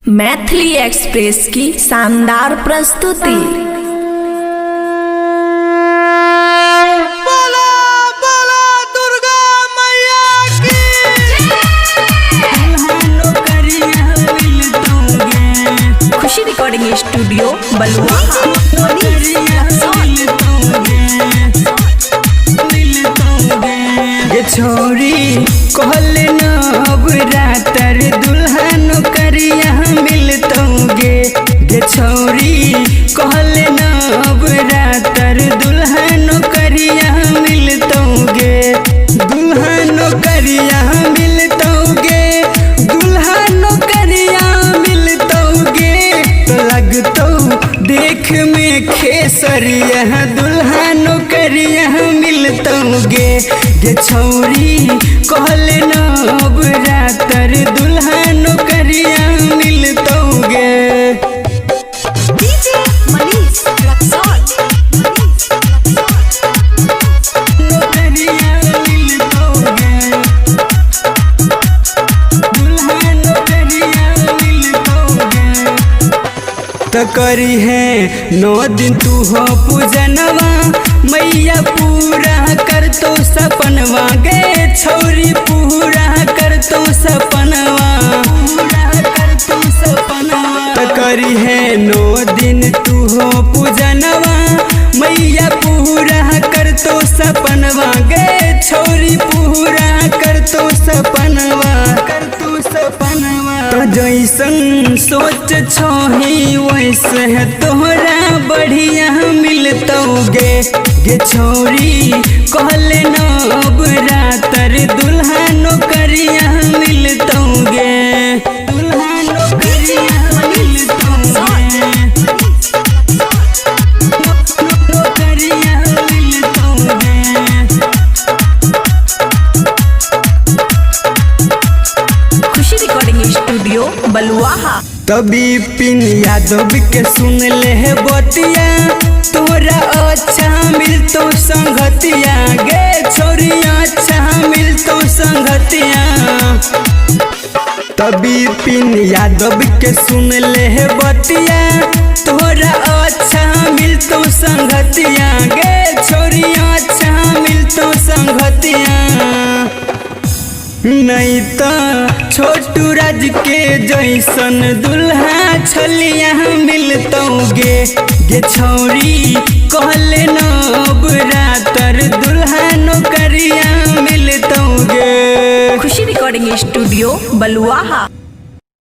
Maithili express की शानदार प्रस्तुति। खुशी रिकॉर्डिंग स्टूडियो बलुआ। छोरी कहले नब रातर दुल्हन करिया मिलतोगे गे छोरी कहले नब रातर दुल्हन करिया मिलतोगे दुल्हन करिया मिलतोगे दुल्हन करिया मिलतोगे तो लगतो देख में खेसरिया दुल्हन करिया मिलतोगे गे छोरी कहले नब रातर दुल्हन करिया मिलतोगे। डीजे मनीष करिया मिलतोगे दुल्हन करिया मिलतोगे तो करी है 9 दिन तू हो पूजनवा मैया पूरा कर तो सपनवा गे छोरी पूरा कर तो सपनवा पूरा कर तो सपनवा तो करी है 9 दिन तू हो पूजनवा मैया पूरा कर तो सपनवा गे छोरी पूरा कर तो सपनवा कर तो सपनवा तो जैसन सोच छोही वैसे तोहरा बढ़िया मिलतोगे गे छोरी कहले नब रातर दुल्हन करिया मिलतोगे दुल्हन करिया मिलतोगे करिया मिलतोगे। खुशी रिकॉर्डिंग स्टूडियो बलुआ। तभी पिन यादव के सुन ले बतिया तोरा अच्छा मिलतो संगतिया गे छोरी अच्छा मिलतो संगतिया तभी पिन यादव के सुन ले बतिया तोरा अच्छा मिलतो संगतिया गे छोरी अच्छा मिलतो संगतिया नहीं तो छोटू राज के जैसन दुल्हा छलिया मिलतोगे गे छोरी कहले नब रातर दुल्हन करिया मिलतोगे। खुशी रिकॉर्डिंग स्टूडियो बलुआ।